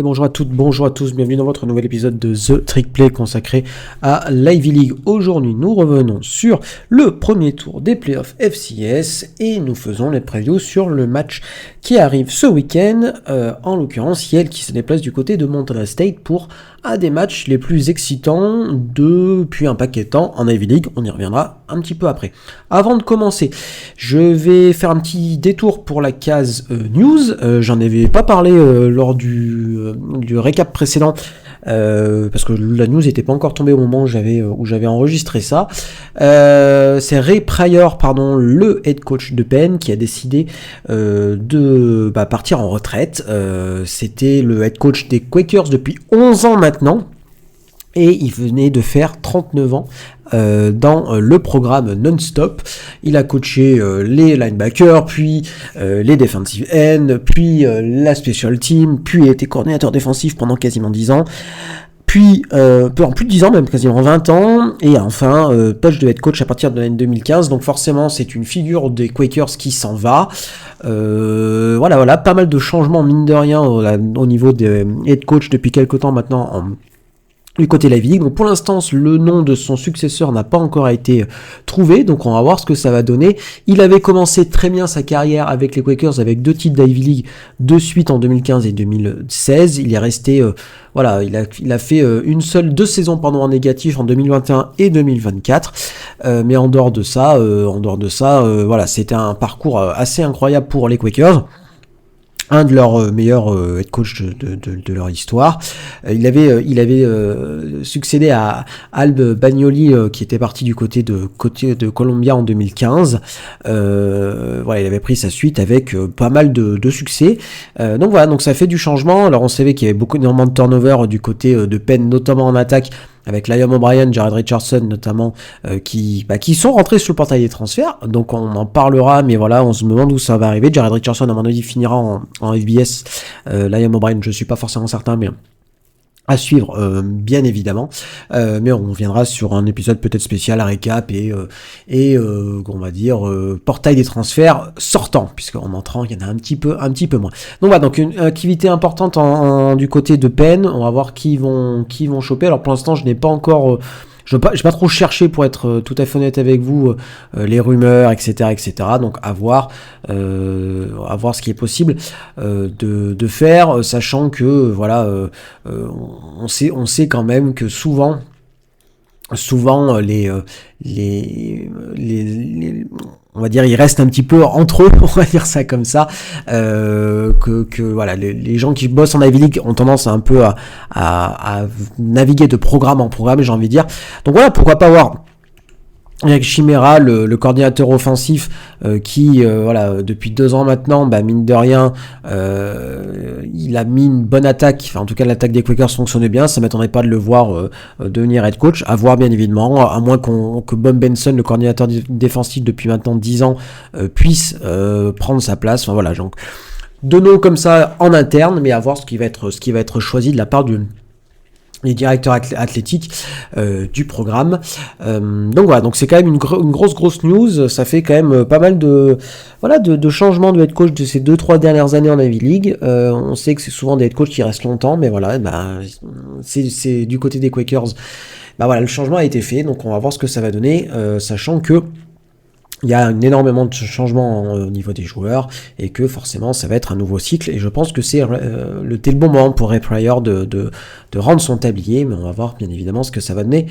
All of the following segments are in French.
Et bonjour à toutes, bonjour à tous, bienvenue dans votre nouvel épisode de The Trick Play consacré à l'Ivy League. Aujourd'hui, nous revenons sur le premier tour des playoffs FCS et nous faisons les previews sur le match qui arrive ce week-end, en l'occurrence Yale qui se déplace du côté de Montana State pour un des matchs les plus excitants depuis un paquet de temps en Ivy League. On y reviendra un petit peu après. Avant de commencer, je vais faire un petit détour pour la case news. J'en avais pas parlé lors du récap précédent parce que la news n'était pas encore tombée au moment où j'avais enregistré ça. C'est Ray Pryor, le head coach de Penn, qui a décidé de partir en retraite. C'était le head coach des Quakers depuis 11 ans maintenant. Et il venait de faire 39 ans dans le programme non-stop. Il a coaché les linebackers, puis les defensive ends, puis la special team, puis a été coordinateur défensif pendant quasiment 10 ans. Puis, en plus de 10 ans, même quasiment 20 ans, et enfin, poste de head coach à partir de l'année 2015, donc forcément, c'est une figure des Quakers qui s'en va. Voilà, pas mal de changements, mine de rien, au niveau des head coach depuis quelques temps maintenant, du côté de la Ivy League. Donc pour l'instant, le nom de son successeur n'a pas encore été trouvé, donc on va voir ce que ça va donner. Il avait commencé très bien sa carrière avec les Quakers, avec 2 titres d'Ivy League de suite en 2015 et 2016. Il est resté, il a fait 2 saisons en négatif en 2021 et 2024. Mais en dehors de ça, c'était un parcours assez incroyable pour les Quakers. Un de leurs meilleurs head coach de leur histoire. Il avait succédé à Alb Bagnoli qui était parti du côté de Columbia en 2015. Il avait pris sa suite avec pas mal de succès. Donc ça fait du changement. Alors on savait qu'il y avait énormément de turnover du côté de Penn, notamment en attaque, avec Liam O'Brien, Jared Richardson notamment, qui sont rentrés sur le portail des transferts. Donc on en parlera, mais voilà, on se demande où ça va arriver. Jared Richardson, à mon avis, finira en FBS. Liam O'Brien, je suis pas forcément certain, mais à suivre, bien évidemment, mais on viendra sur un épisode peut-être spécial à récap et on va dire portail des transferts sortants, puisqu'en entrant il y en a un petit peu moins. Donc voilà, donc une activité importante du côté de Penn. On va voir qui vont choper. Alors pour l'instant je n'ai pas encore je vais pas trop chercher, pour être tout à fait honnête avec vous, les rumeurs, etc. Donc à voir ce qui est possible de faire, sachant que on sait quand même que souvent les on va dire, ils restent un petit peu entre eux, on va dire ça comme ça, les gens qui bossent en Ivy League ont tendance un peu à naviguer de programme en programme, j'ai envie de dire. Donc voilà, pourquoi pas voir avec Chimera, le coordinateur offensif, qui depuis 2 ans maintenant, mine de rien, il a mis une bonne attaque. Enfin, en tout cas, l'attaque des Quakers fonctionnait bien. Ça m'étonnerait pas de le voir devenir head coach. À voir, bien évidemment, à moins que Bob Benson, le coordinateur défensif depuis maintenant 10 ans, puisse prendre sa place. Enfin voilà, donc 2 noms comme ça en interne, mais à voir ce qui va être choisi de la part les directeurs athlétiques du programme. Donc voilà, donc c'est quand même une grosse news. Ça fait quand même pas mal de changements de head coach de ces 2-3 dernières années en Ivy League. On sait que c'est souvent des head coachs qui restent longtemps, mais voilà, c'est du côté des Quakers. Le changement a été fait, donc on va voir ce que ça va donner, sachant que il y a énormément de changements au niveau des joueurs et que forcément ça va être un nouveau cycle, et je pense que c'est le bon moment pour Ray Pryor de rendre son tablier, mais on va voir bien évidemment ce que ça va donner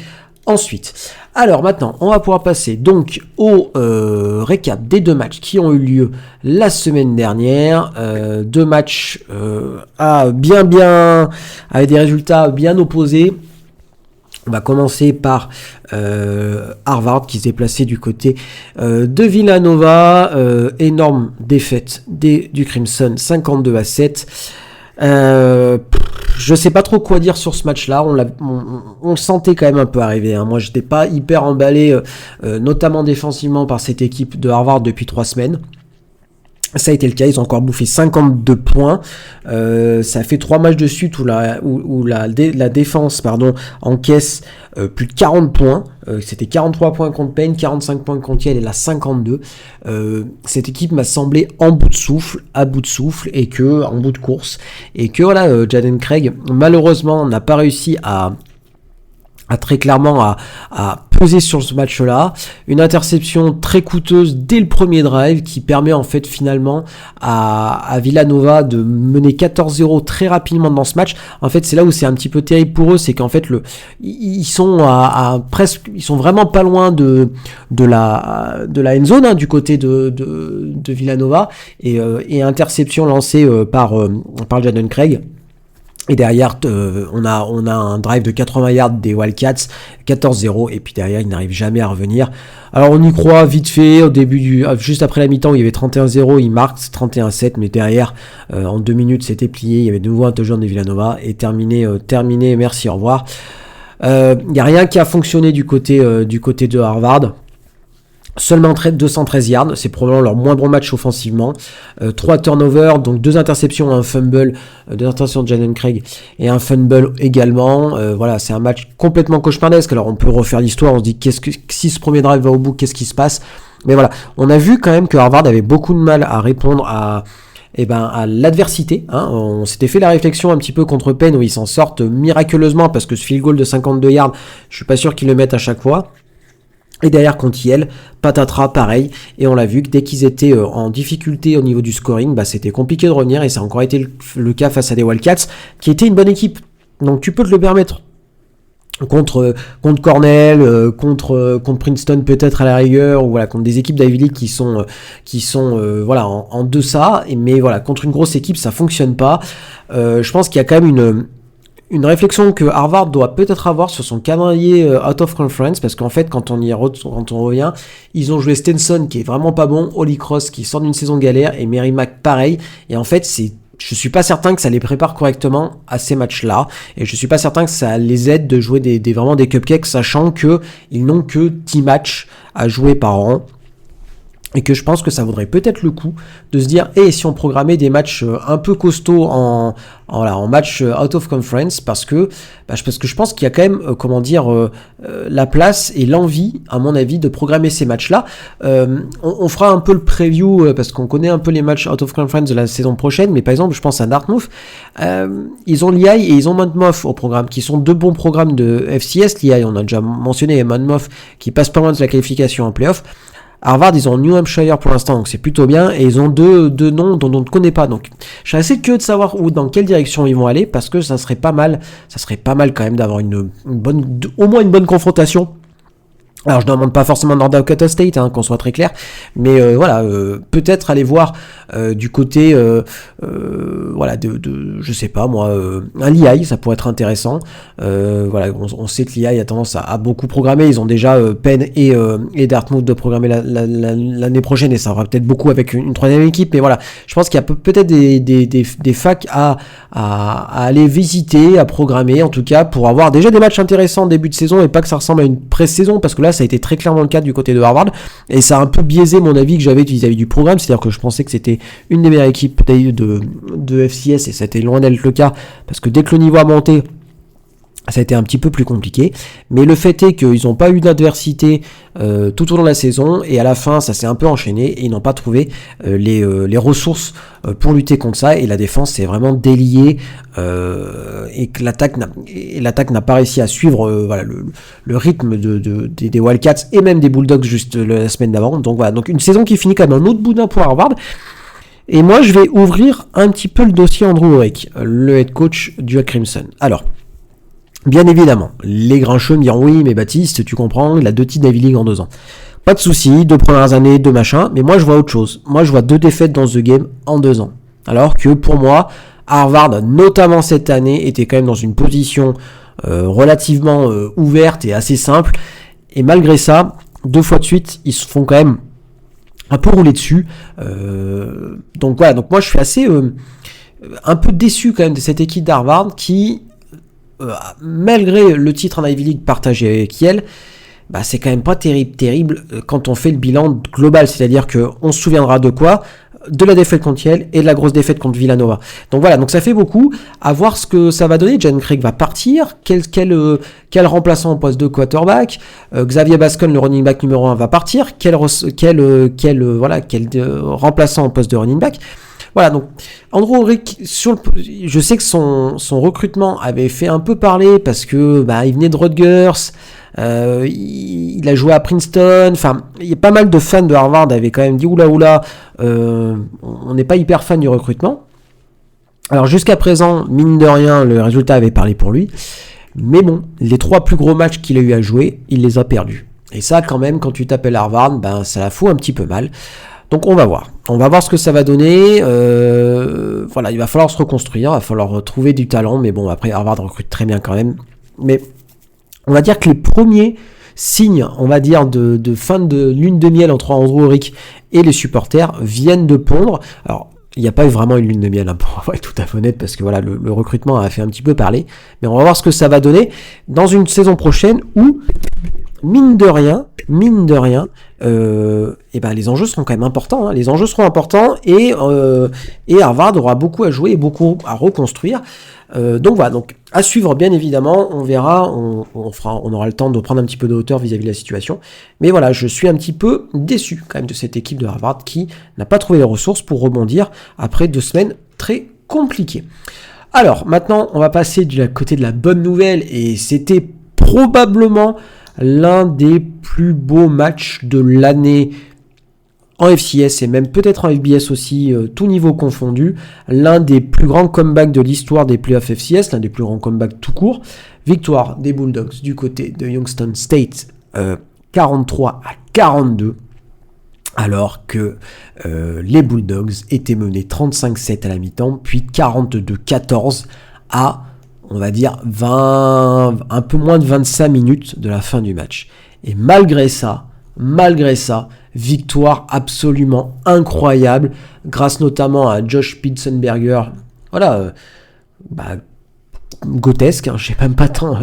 ensuite. Alors maintenant, on va pouvoir passer donc au récap des 2 matchs qui ont eu lieu la semaine dernière. 2 matchs avec des résultats bien opposés. On va commencer par Harvard qui s'est placé du côté de Villanova. Énorme défaite du Crimson, 52-7. Je sais pas trop quoi dire sur ce match-là. On le sentait quand même un peu arriver. Moi, j'étais pas hyper emballé, notamment défensivement, par cette équipe de Harvard depuis 3 semaines. Ça a été le cas, ils ont encore bouffé 52 points. Ça fait 3 matchs de suite où la défense encaisse plus de 40 points. C'était 43 points contre Payne, 45 points contre Yale et là 52. Cette équipe m'a semblé à bout de souffle et en bout de course. Et que voilà, Jaden Craig malheureusement n'a pas réussi à très clairement à peser sur ce match-là. Une interception très coûteuse dès le premier drive qui permet en fait finalement à Villanova de mener 14-0 très rapidement dans ce match. En fait, c'est là où c'est un petit peu terrible pour eux, c'est qu'en fait ils sont ils sont vraiment pas loin de la end zone du côté de Villanova et interception lancée par Jaden Craig. Et derrière, on a un drive de 80 yards des Wildcats, 14-0, et puis derrière, ils n'arrivent jamais à revenir. Alors on y croit vite fait, au début juste après la mi-temps, où il y avait 31-0, ils marquent 31-7, mais derrière, en 2 minutes, c'était plié, il y avait de nouveau un touchdown de Villanova, et terminé, merci, au revoir. Il n'y a rien qui a fonctionné du côté de Harvard. Seulement 213 yards, c'est probablement leur moins bon match offensivement. 3 turnovers, donc 2 interceptions, un fumble, 2 interceptions de Jaden Craig et un fumble également. Voilà, c'est un match complètement cauchemardesque. Alors on peut refaire l'histoire, on se dit si ce premier drive va au bout, qu'est-ce qui se passe? Mais voilà, on a vu quand même que Harvard avait beaucoup de mal à répondre à l'adversité. On s'était fait la réflexion un petit peu contre Penn où ils s'en sortent miraculeusement parce que ce field goal de 52 yards, je suis pas sûr qu'ils le mettent à chaque fois. Et derrière contre Yale, patatras, pareil, et on l'a vu que dès qu'ils étaient en difficulté au niveau du scoring, c'était compliqué de revenir, et ça a encore été le cas face à des Wildcats, qui étaient une bonne équipe. Donc tu peux te le permettre. Contre Cornell, contre Princeton peut-être à la rigueur, ou voilà, contre des équipes d'Ivy League qui sont voilà en deçà, mais voilà, contre une grosse équipe ça fonctionne pas. Je pense qu'il y a quand même une réflexion que Harvard doit peut-être avoir sur son calendrier out of conference, parce qu'en fait, quand on revient, ils ont joué Stenson qui est vraiment pas bon, Holy Cross qui sort d'une saison galère et Merrimack pareil. Et en fait, je suis pas certain que ça les prépare correctement à ces matchs-là, et je suis pas certain que ça les aide de jouer vraiment des cupcakes, sachant que ils n'ont que 10 matchs à jouer par an. Et que je pense que ça vaudrait peut-être le coup de se dire, si on programmait des matchs un peu costauds en match out of conference, parce que je pense qu'il y a quand même, la place et l'envie, à mon avis, de programmer ces matchs-là. On fera un peu le preview, parce qu'on connaît un peu les matchs out of conference de la saison prochaine, mais par exemple, je pense à Dartmouth, ils ont Lehigh et ils ont Monmouth au programme, qui sont 2 bons programmes de FCS. Lehigh, on a déjà mentionné, Monmouth, qui passe pas loin de la qualification en playoff. Harvard, ils ont New Hampshire pour l'instant, donc c'est plutôt bien, et ils ont deux noms dont on ne connaît pas, donc je suis assez curieux de savoir dans quelle direction ils vont aller, parce que ça serait pas mal quand même d'avoir au moins une bonne confrontation. Alors je ne demande pas forcément North Dakota State, qu'on soit très clair, mais peut-être aller voir du côté je sais pas moi, un Lehigh, ça pourrait être intéressant. On sait que Lehigh a tendance à beaucoup programmer, ils ont déjà Penn et Dartmouth de programmer l'année prochaine, et ça aura peut-être beaucoup avec une troisième équipe, mais voilà, je pense qu'il y a peut-être des facs à aller visiter, à programmer en tout cas, pour avoir déjà des matchs intéressants en début de saison, et pas que ça ressemble à une pré-saison, parce que là ça a été très clairement le cas du côté de Harvard, et ça a un peu biaisé mon avis que j'avais vis-à-vis du programme, c'est-à-dire que je pensais que c'était une des meilleures équipes de FCS, et ça a été loin d'être le cas, parce que dès que le niveau a monté, ça a été un petit peu plus compliqué, mais le fait est qu'ils n'ont pas eu d'adversité tout au long de la saison, et à la fin ça s'est un peu enchaîné, et ils n'ont pas trouvé les ressources pour lutter contre ça, et la défense s'est vraiment déliée, et que l'attaque n'a pas réussi à suivre le rythme des Wildcats, et même des Bulldogs juste la semaine d'avant. Donc voilà, donc une saison qui finit comme un autre boudin pour Harvard. Et moi je vais ouvrir un petit peu le dossier Andrew Ulrich, le head coach du Crimson. Alors, bien évidemment, les grincheux me diront, oui mais Baptiste, tu comprends, il a 2 titres d'Ivy League en 2 ans. Pas de soucis, 2 premières années, 2 machins, mais moi je vois autre chose. Moi je vois 2 défaites dans The Game en 2 ans. Alors que pour moi, Harvard, notamment cette année, était quand même dans une position relativement ouverte et assez simple. Et malgré ça, 2 fois de suite, ils se font quand même un peu rouler dessus. Donc voilà, donc moi je suis assez un peu déçu quand même de cette équipe d'Harvard qui, malgré le titre en Ivy League partagé avec Yale, c'est quand même pas terrible quand on fait le bilan global, c'est-à-dire que on se souviendra de quoi, de la défaite contre Yale et de la grosse défaite contre Villanova. Donc voilà, donc ça fait beaucoup. À voir ce que ça va donner. Jalen Craig va partir. Quel remplaçant au poste de quarterback? Xavier Bascon, le running back numéro 1, va partir. Quel remplaçant au poste de running back? Voilà, donc Andrew Ulrich, je sais que son recrutement avait fait un peu parler parce que il venait de Rutgers, il a joué à Princeton, enfin il y a pas mal de fans de Harvard avaient quand même dit oula, on n'est pas hyper fan du recrutement. Alors jusqu'à présent, mine de rien, le résultat avait parlé pour lui, mais bon, les 3 plus gros matchs qu'il a eu à jouer, il les a perdus. Et ça quand même, quand tu t'appelles Harvard, ça la fout un petit peu mal. Donc on va voir ce que ça va donner. Il va falloir se reconstruire, il va falloir trouver du talent, mais bon, après Harvard recrute très bien quand même. Mais on va dire que les premiers signes, on va dire, de fin de lune de miel entre Andrew Ulrich et les supporters viennent de pondre. Alors, il n'y a pas eu vraiment une lune de miel, pour être tout à fait honnête, parce que voilà, le recrutement a fait un petit peu parler. Mais on va voir ce que ça va donner dans une saison prochaine où, mine de rien, les enjeux seront quand même importants. Hein. Les enjeux seront importants et Harvard aura beaucoup à jouer et beaucoup à reconstruire. Donc voilà, donc à suivre bien évidemment, on verra, on aura le temps de prendre un petit peu de hauteur vis-à-vis de la situation. Mais voilà, je suis un petit peu déçu quand même de cette équipe de Harvard qui n'a pas trouvé les ressources pour rebondir après 2 semaines très compliquées. Alors maintenant, on va passer du côté de la bonne nouvelle et c'était probablement l'un des plus beaux matchs de l'année en FCS et même peut-être en FBS aussi, tout niveau confondu. L'un des plus grands comebacks de l'histoire des playoffs FCS, l'un des plus grands comebacks tout court. Victoire des Bulldogs du côté de Youngstown State, 43-42, alors que les Bulldogs étaient menés 35-7 à la mi-temps, puis 42-14 à, on va dire, un peu moins de 25 minutes de la fin du match. Et malgré ça, victoire absolument incroyable, grâce notamment à Josh Pitsenberger, grotesque, je sais même pas tant,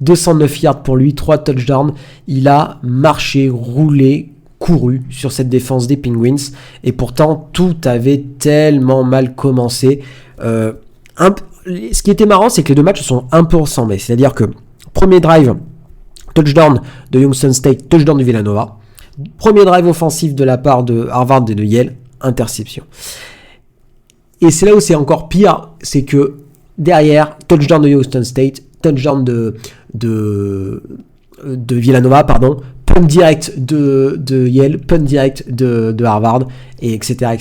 209 yards pour lui, 3 touchdowns, il a marché, roulé, couru sur cette défense des Penguins, et pourtant tout avait tellement mal commencé. Ce qui était marrant, c'est que les 2 matchs sont un peu ressemblés, c'est-à-dire que premier drive, touchdown de Youngstown State, touchdown de Villanova. Premier drive offensif de la part de Harvard et de Yale, interception. Et c'est là où c'est encore pire, c'est que derrière, touchdown de Youngstown State, touchdown de Villanova, punt direct de Yale, punt direct de Harvard, et etc.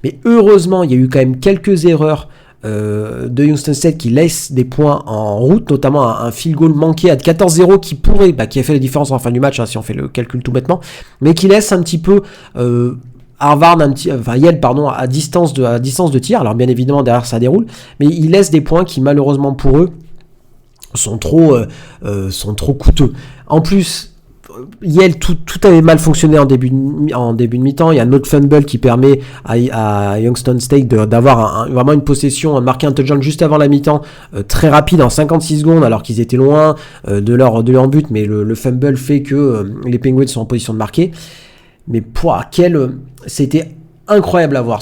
Mais heureusement, il y a eu quand même quelques erreurs de Youngstown State qui laisse des points en route, notamment un field goal manqué à 14-0 qui a fait la différence en fin du match, si on fait le calcul tout bêtement, mais qui laisse un petit peu Yale à distance de tir. Alors bien évidemment derrière ça déroule, mais il laisse des points qui malheureusement pour eux sont trop coûteux. En plus, Yale, tout avait mal fonctionné en début de mi-temps. Il y a un autre fumble qui permet à Youngstown State d'avoir vraiment une possession, marquer un touchdown juste avant la mi-temps, très rapide en 56 secondes, alors qu'ils étaient loin de leur but, mais le fumble fait que les Penguins sont en position de marquer. Mais c'était incroyable à voir.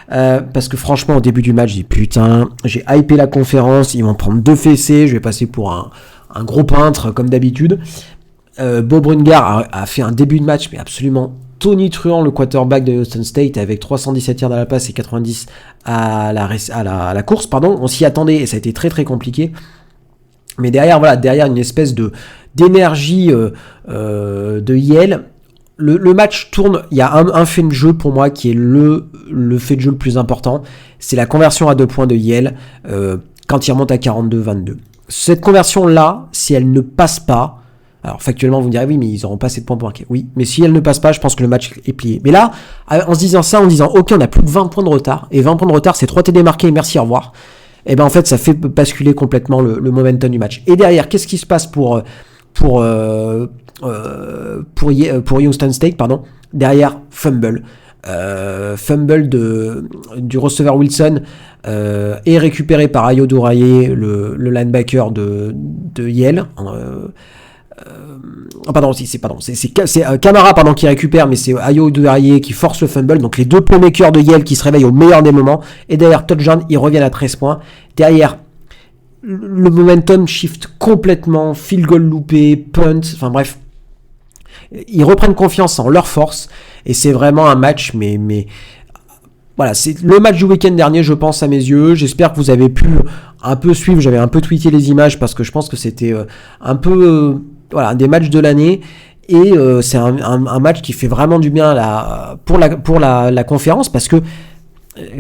Parce que franchement, au début du match, j'ai dit putain, j'ai hypé la conférence, ils vont prendre 2 fessées, je vais passer pour un gros peintre comme d'habitude. Bob Brungar a fait un début de match mais absolument tonitruant, le quarterback de Youngstown State, avec 317 yards à la passe et 90 à la course. On s'y attendait et ça a été très très compliqué. Mais derrière une espèce d'énergie de Yale. Le match tourne, il y a un fait de jeu pour moi qui est le fait de jeu le plus important, c'est la conversion à 2 points de Yale quand il remonte à 42-22. Cette conversion-là, si elle ne passe pas, alors factuellement vous me direz oui mais ils n'auront pas assez de points pour marquer. Oui, mais si elle ne passe pas, je pense que le match est plié. Mais là, en disant ok, on a plus de 20 points de retard, et 20 points de retard c'est 3 TD marqués, merci, au revoir. Et en fait ça fait basculer complètement le momentum du match. Et derrière, qu'est-ce qui se passe pour Youngstown State, derrière, fumble du receveur Wilson est récupéré par Ayo Douraye, le linebacker de Yale, c'est Camara pardon qui récupère, mais c'est Ayo Douarié qui force le fumble. Donc les deux playmakers de Yale qui se réveillent au meilleur des moments. Et derrière touchdown, ils reviennent à 13 points. Derrière, le momentum shift complètement, field goal loupé, punt, enfin bref. Ils reprennent confiance en leur force et c'est vraiment un match, mais voilà, c'est le match du week-end dernier, je pense, à mes yeux. J'espère que vous avez pu un peu suivre. J'avais un peu tweeté les images parce que je pense que c'était un peu voilà, des matchs de l'année. Et c'est un match qui fait vraiment du bien pour la conférence parce que,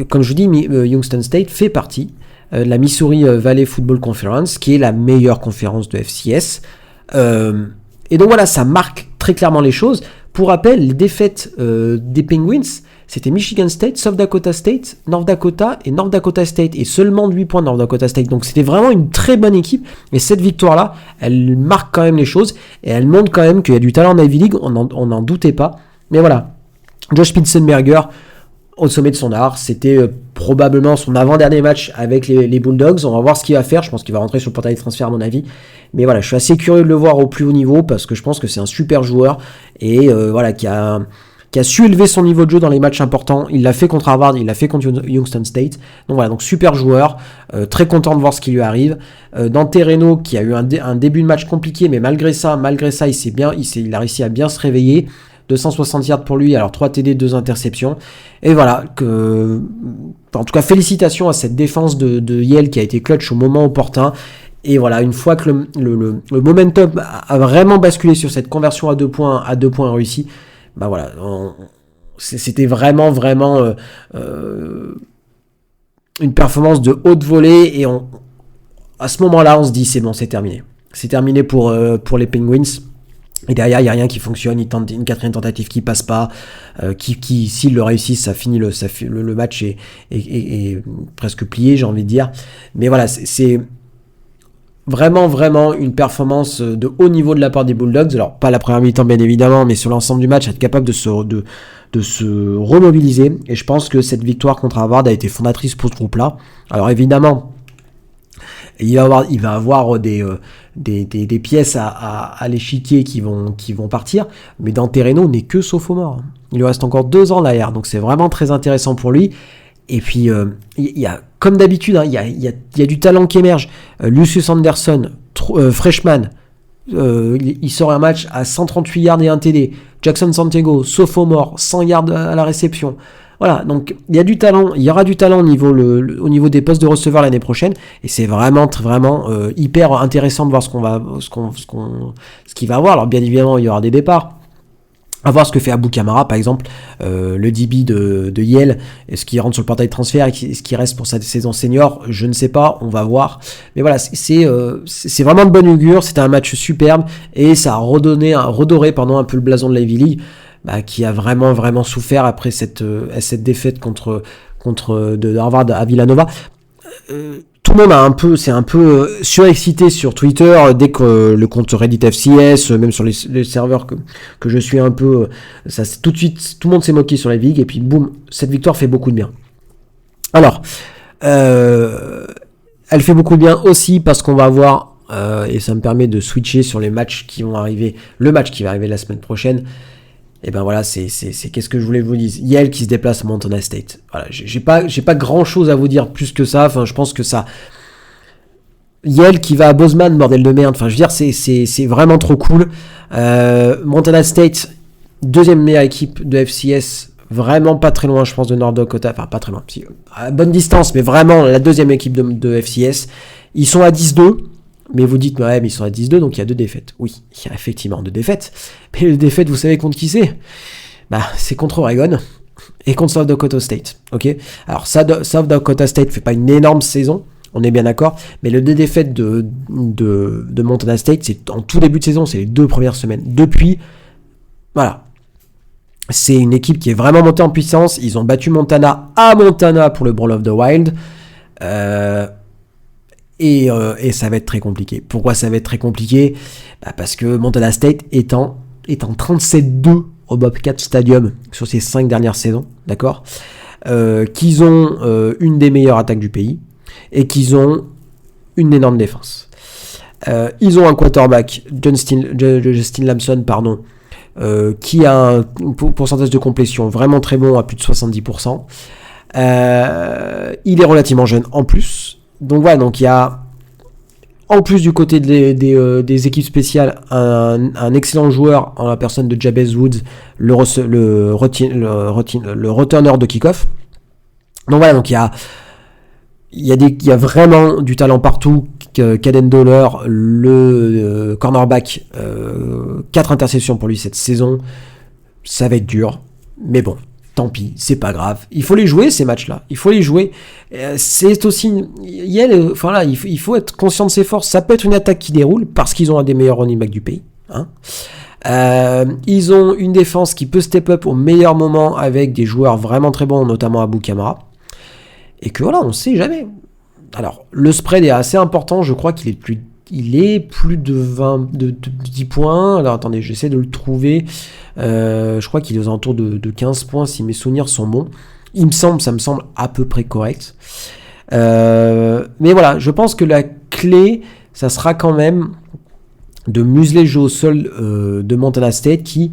comme je vous dis, Youngstown State fait partie de la Missouri Valley Football Conference, qui est la meilleure conférence de FCS. Et donc voilà, ça marque très clairement les choses. Pour rappel, les défaites des Penguins, c'était Michigan State, South Dakota State, North Dakota et North Dakota State. Et seulement de 8 points North Dakota State. Donc c'était vraiment une très bonne équipe. Et cette victoire-là, elle marque quand même les choses. Et elle montre quand même qu'il y a du talent en Ivy League. On n'en doutait pas. Mais voilà, Josh Pitsenberger, au sommet de son art, c'était probablement son avant-dernier match avec les Bulldogs. On va voir ce qu'il va faire. Je pense qu'il va rentrer sur le portail de transfert à mon avis. Mais voilà, je suis assez curieux de le voir au plus haut niveau parce que je pense que c'est un super joueur et voilà qui a su élever son niveau de jeu dans les matchs importants. Il l'a fait contre Harvard, il l'a fait contre Youngstown State. Donc voilà, donc super joueur, très content de voir ce qui lui arrive. Dante Reno qui a eu un début de match compliqué, mais malgré ça, il a réussi à bien se réveiller. 260 yards pour lui, alors 3 TD, 2 interceptions. Et voilà, en tout cas félicitations à cette défense de Yale qui a été clutch au moment opportun. Et voilà, une fois que le momentum a vraiment basculé sur cette conversion à 2 points réussie, bah voilà, c'était vraiment une performance de haute volée. Et à ce moment-là, on se dit c'est bon, c'est terminé. C'est terminé pour les Penguins. Et derrière, il n'y a rien qui fonctionne, il tente une quatrième tentative qui passe pas, qui s'ils le réussissent, ça finit le match est presque plié, j'ai envie de dire. Mais voilà, c'est vraiment une performance de haut niveau de la part des Bulldogs. Alors, pas la première mi-temps, bien évidemment, mais sur l'ensemble du match, être capable de se remobiliser. Et je pense que cette victoire contre Harvard a été fondatrice pour ce groupe-là. Alors, évidemment, il va avoir des pièces à l'échiquier qui vont partir, mais Dante Reno n'est que sophomore. Il lui reste encore 2 ans derrière, donc c'est vraiment très intéressant pour lui. Et puis, il y a, comme d'habitude, il y a du talent qui émerge. Lucius Anderson, freshman, il sort un match à 138 yards et 1 TD. Jackson Santiago, sophomore, 100 yards à la réception. Voilà, donc il y a du talent, il y aura du talent au niveau des postes de receveur l'année prochaine, et c'est vraiment hyper intéressant de voir ce qu'il va avoir. Alors bien évidemment, il y aura des départs. À voir ce que fait Abou Kamara, par exemple, le DB de Yale. Est-ce qu'il rentre sur le portail de transfert, est-ce qu'il reste pour sa saison senior? Je ne sais pas, on va voir. Mais voilà, c'est vraiment de bonne augure. C'était un match superbe et ça a redoré un peu le blason de la Ivy League, qui a vraiment souffert après cette défaite contre de Harvard à Villanova. Tout le monde c'est un peu surexcité sur Twitter dès que le compte Reddit FCS, même sur les serveurs que je suis un peu, ça tout de suite, tout le monde s'est moqué sur la Ligue et puis boum, cette victoire fait beaucoup de bien. Alors, elle fait beaucoup de bien aussi parce qu'on va avoir, et ça me permet de switcher sur les matchs qui vont arriver, le match qui va arriver la semaine prochaine. Et ben voilà, c'est qu'est-ce que je voulais vous dire. Yale qui se déplace à Montana State. Voilà, j'ai pas grand chose à vous dire plus que ça. Enfin, je pense que ça. Yale qui va à Bozeman, bordel de merde. Enfin, je veux dire, c'est vraiment trop cool. Montana State, deuxième meilleure équipe de FCS. Vraiment pas très loin, je pense, de North Dakota. Enfin, pas très loin. À bonne distance, mais vraiment la deuxième équipe de FCS. Ils sont à 10-2. Mais vous dites, ouais, mais ils sont à 10-2, donc il y a 2 défaites. Oui, il y a effectivement 2 défaites. Mais les défaites, vous savez contre qui c'est? C'est contre Oregon et contre South Dakota State. Ok. Alors, South Dakota State fait pas une énorme saison, on est bien d'accord. Mais les 2 défaites de Montana State, c'est en tout début de saison, c'est les 2 premières semaines. Depuis, voilà. C'est une équipe qui est vraiment montée en puissance. Ils ont battu Montana à Montana pour le Brawl of the Wild. Et ça va être très compliqué. Pourquoi ça va être très compliqué? Parce que Montana State est en 37-2 au Bobcat Stadium sur ces 5 dernières saisons, d'accord, qu'ils ont une des meilleures attaques du pays et qu'ils ont une énorme défense. Ils ont un quarterback, Justin Lamson, pardon, qui a un pourcentage de complétion vraiment très bon, à plus de 70%. Il est relativement jeune en plus. Donc voilà, donc il y a, en plus du côté des équipes spéciales, un excellent joueur en la personne de Jabez Woods, le returner de kick-off. Donc voilà, donc il y a vraiment du talent partout. Caden Dollar, le cornerback, 4 interceptions pour lui cette saison. Ça va être dur, mais bon, tant pis, c'est pas grave. Il faut les jouer, ces matchs-là. Il faut les jouer. C'est aussi... il faut être conscient de ses forces. Ça peut être une attaque qui déroule, parce qu'ils ont un des meilleurs running backs du pays. Hein. Ils ont une défense qui peut step up au meilleur moment avec des joueurs vraiment très bons, notamment Abou Kamara. Et que voilà, on sait jamais. Alors, le spread est assez important, je crois qu'il est plus de 10 points. Alors, attendez, j'essaie de le trouver. Je crois qu'il est aux alentours de 15 points, si mes souvenirs sont bons. Ça me semble à peu près correct. Mais voilà, je pense que la clé, ça sera quand même de museler le jeu au sol de Montana State, qui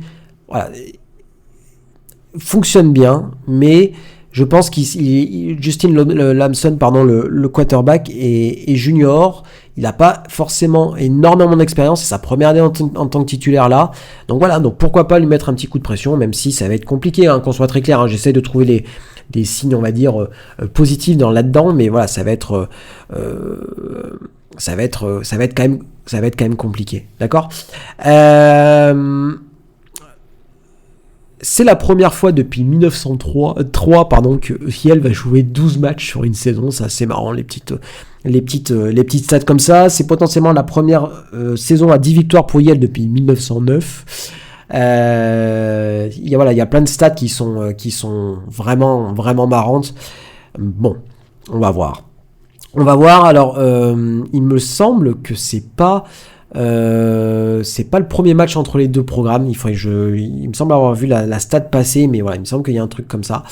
fonctionne bien, mais... Je pense Justin Lamson, pardon, le quarterback, est junior. Il n'a pas forcément énormément d'expérience. C'est sa première année en tant que titulaire là. Donc voilà, donc pourquoi pas lui mettre un petit coup de pression, même si ça va être compliqué, hein, qu'on soit très clair. Hein. J'essaie de trouver des signes, on va dire, positifs là-dedans, mais voilà, ça va être quand même compliqué. D'accord. C'est la première fois depuis 1903 que Yale va jouer 12 matchs sur une saison. Ça, c'est marrant, les petites stats comme ça. C'est potentiellement la première saison à 10 victoires pour Yale depuis 1909. Il y a plein de stats qui sont vraiment, vraiment marrantes. Bon, on va voir. Alors, il me semble que c'est pas le premier match entre les deux programmes. Il me semble avoir vu la stat passer, mais voilà, il me semble qu'il y a un truc comme ça.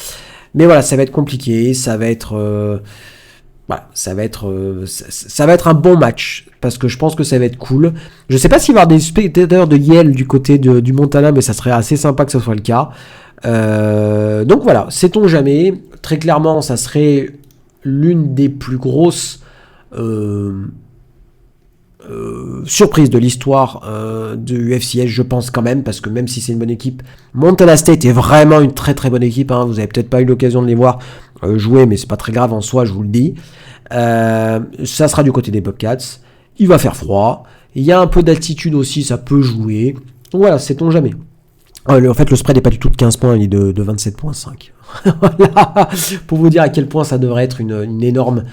Mais voilà, ça va être compliqué, ça va être un bon match, parce que je pense que ça va être cool. Je sais pas s'il va y avoir des spectateurs de Yale du côté du Montana, mais ça serait assez sympa que ce soit le cas. Donc voilà, sait-on jamais. Très clairement, ça serait l'une des plus grosses surprise de l'histoire du FCS, je pense quand même, parce que même si c'est une bonne équipe, Montana State est vraiment une très très bonne équipe, hein. Vous avez peut-être pas eu l'occasion de les voir jouer, mais c'est pas très grave en soi, je vous le dis. Ça sera du côté des Bobcats, il va faire froid, il y a un peu d'altitude aussi, ça peut jouer, donc voilà, sait-on jamais. En fait, le spread n'est pas du tout de 15 points, il est de 27,5. Voilà, pour vous dire à quel point ça devrait être une énorme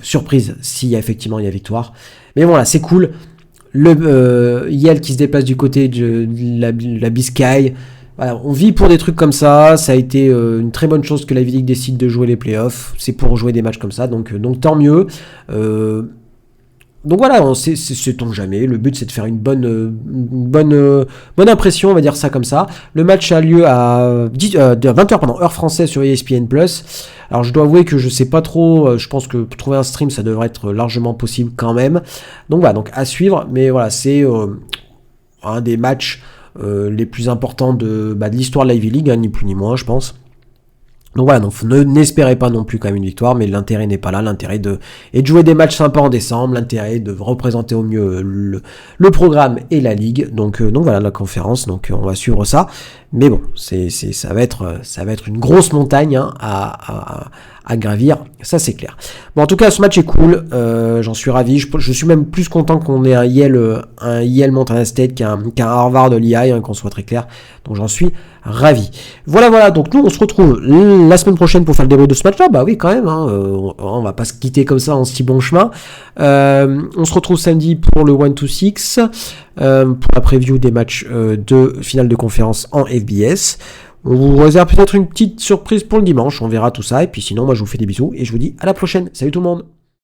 surprise si effectivement il y a victoire. Mais voilà, c'est cool. Yale qui se déplace du côté de la Biscaye. Voilà, on vit pour des trucs comme ça. Ça a été une très bonne chose que la Ivy League décide de jouer les playoffs. C'est pour jouer des matchs comme ça, donc tant mieux. Donc voilà, sait-on jamais. Le but, c'est de faire une bonne impression, on va dire ça comme ça. Le match a lieu à 20h, heure française sur ESPN+. Alors je dois avouer que je sais pas trop, je pense que pour trouver un stream, ça devrait être largement possible quand même. Donc voilà, donc à suivre. Mais voilà, c'est un des matchs les plus importants de l'histoire de l'Ivy League, hein, ni plus ni moins, je pense. Donc voilà, donc n'espérez pas non plus quand même une victoire, mais l'intérêt n'est pas là. L'intérêt est de jouer des matchs sympas en décembre, l'intérêt est de représenter au mieux le programme et la ligue. Donc voilà, la conférence, donc on va suivre ça. Mais bon, ça va être une grosse montagne, hein, à gravir, ça c'est clair. Bon, en tout cas, ce match est cool, j'en suis ravi. Je suis même plus content qu'on ait un Yale Montana State qu'un Harvard de l'EI, hein, qu'on soit très clair. Donc j'en suis ravi. Voilà, donc nous on se retrouve la semaine prochaine pour faire le débrief de ce match-là. Bah oui, quand même, hein, on va pas se quitter comme ça en si bon chemin. On se retrouve samedi pour le 1-2-6, pour la preview des matchs de finale de conférence en FBS. On vous réserve peut-être une petite surprise pour le dimanche, on verra tout ça. Et puis sinon, moi je vous fais des bisous et je vous dis à la prochaine. Salut tout le monde!